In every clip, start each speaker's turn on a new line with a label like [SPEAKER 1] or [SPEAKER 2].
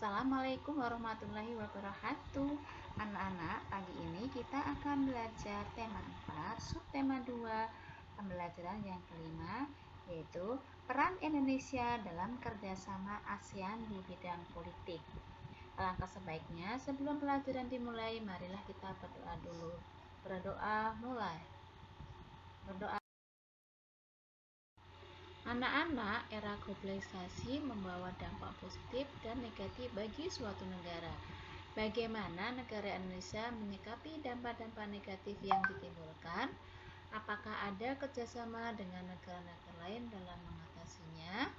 [SPEAKER 1] Assalamualaikum warahmatullahi wabarakatuh. Anak-anak, pagi ini kita akan belajar tema 4, subtema 2, pembelajaran yang kelima, yaitu peran Indonesia dalam kerjasama ASEAN di bidang politik. Alangkah sebaiknya sebelum pelajaran dimulai, marilah kita berdoa dulu. Berdoa mulai. Berdoa. Anak-anak, era globalisasi membawa dampak positif dan negatif bagi suatu negara. Bagaimana negara Indonesia menyikapi dampak-dampak negatif yang ditimbulkan? Apakah ada kerjasama dengan negara-negara lain dalam mengatasinya?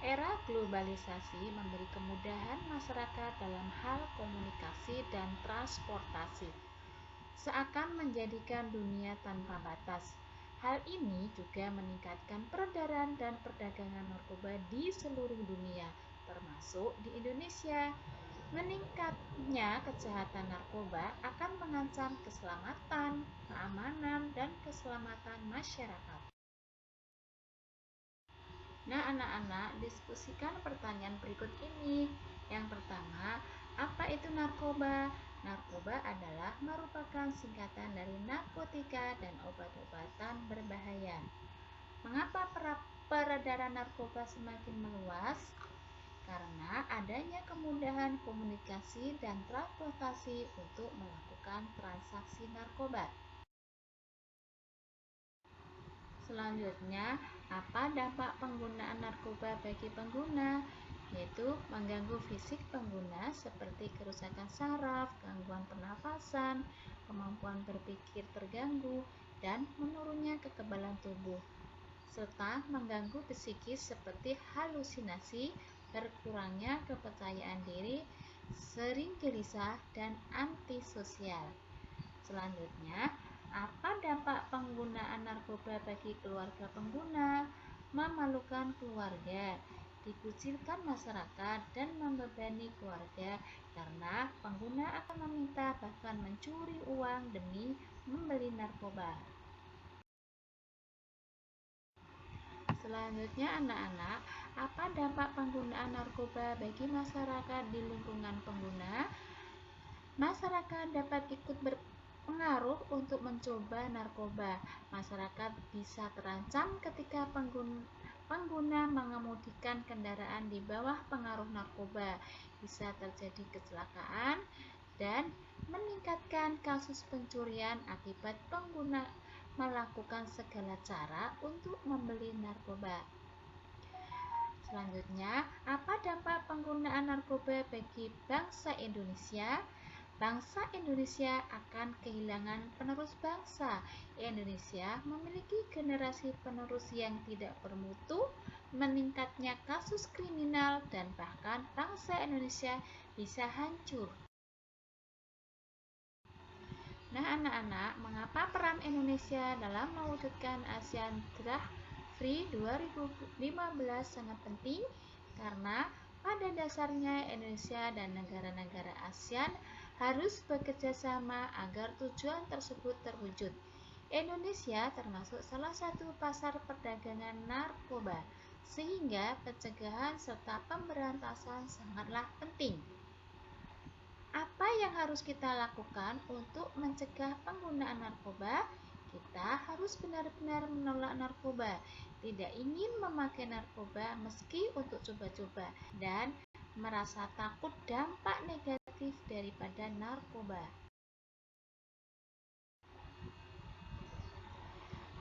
[SPEAKER 1] Era globalisasi memberi kemudahan masyarakat dalam hal komunikasi dan transportasi, seakan menjadikan dunia tanpa batas. Hal ini juga meningkatkan peredaran dan perdagangan narkoba di seluruh dunia, termasuk di Indonesia. Meningkatnya kejahatan narkoba akan mengancam keselamatan, keamanan, dan keselamatan masyarakat. Nah, anak-anak, diskusikan pertanyaan berikut ini. Yang pertama, apa itu narkoba? Narkoba adalah merupakan singkatan dari narkotika dan obat-obatan berbahaya. Mengapa peredaran narkoba semakin meluas? Karena adanya kemudahan komunikasi dan transportasi untuk melakukan transaksi narkoba. Selanjutnya, apa dampak penggunaan narkoba bagi pengguna? Yaitu mengganggu fisik pengguna seperti kerusakan saraf, gangguan pernafasan, kemampuan berpikir terganggu, dan menurunnya kekebalan tubuh, serta mengganggu psikis seperti halusinasi, berkurangnya kepercayaan diri, sering gelisah, dan antisosial. Selanjutnya, apa dampak penggunaan narkoba bagi keluarga pengguna? Memalukan keluarga, dikucilkan masyarakat, dan membebani keluarga karena pengguna akan meminta bahkan mencuri uang demi membeli narkoba. Selanjutnya, anak-anak, apa dampak penggunaan narkoba bagi masyarakat di lingkungan pengguna? Masyarakat dapat ikut berpengaruh untuk mencoba narkoba. Masyarakat bisa terancam ketika pengguna mengemudikan kendaraan di bawah pengaruh narkoba. Bisa terjadi kecelakaan dan meningkatkan kasus pencurian akibat pengguna melakukan segala cara untuk membeli narkoba. Selanjutnya, apa dampak penggunaan narkoba bagi bangsa Indonesia? Bangsa Indonesia akan kehilangan penerus bangsa. Indonesia memiliki generasi penerus yang tidak bermutu, meningkatnya kasus kriminal, dan bahkan bangsa Indonesia bisa hancur. Nah, anak-anak, mengapa peran Indonesia dalam mewujudkan ASEAN Drug Free 2015 sangat penting? Karena pada dasarnya Indonesia dan negara-negara ASEAN harus bekerja sama agar tujuan tersebut terwujud. Indonesia termasuk salah satu pasar perdagangan narkoba, sehingga pencegahan serta pemberantasan sangatlah penting. Apa yang harus kita lakukan untuk mencegah penggunaan narkoba? Kita harus benar-benar menolak narkoba, tidak ingin memakai narkoba meski untuk coba-coba, dan merasa takut dampak negatif daripada narkoba.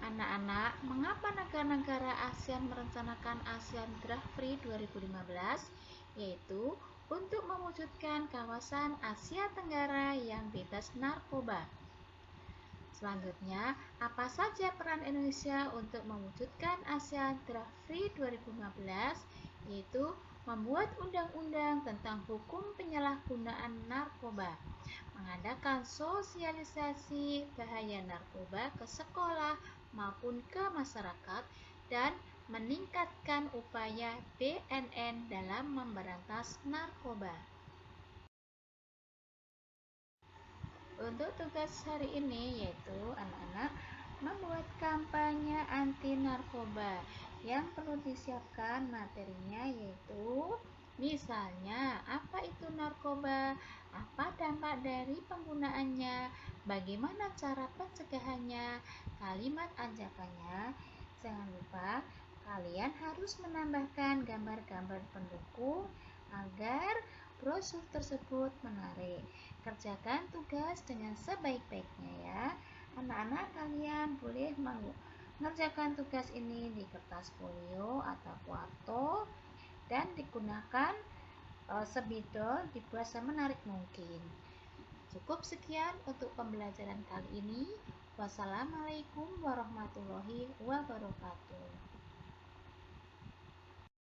[SPEAKER 1] Anak-anak, mengapa negara-negara ASEAN merencanakan ASEAN Drug Free 2015? Yaitu untuk mewujudkan kawasan Asia Tenggara yang bebas narkoba. Selanjutnya, apa saja peran Indonesia untuk mewujudkan ASEAN Drug Free 2015? Yaitu membuat undang-undang tentang hukum penyalahgunaan narkoba, mengadakan sosialisasi bahaya narkoba ke sekolah maupun ke masyarakat, dan meningkatkan upaya BNN dalam memberantas narkoba. Untuk tugas hari ini yaitu anak-anak membuat kampanye anti narkoba, Yang perlu disiapkan materinya yaitu misalnya apa itu narkoba, apa dampak dari penggunaannya, bagaimana cara pencegahannya, kalimat ajakannya. Jangan lupa kalian harus menambahkan gambar-gambar pendukung agar brosur tersebut menarik. Kerjakan tugas dengan sebaik-baiknya ya. Anak-anak, kalian boleh mengerjakan tugas ini di kertas folio atau kuarto dan digunakan spidol dibuat semenarik mungkin. Cukup sekian untuk pembelajaran kali ini. Wassalamualaikum warahmatullahi wabarakatuh.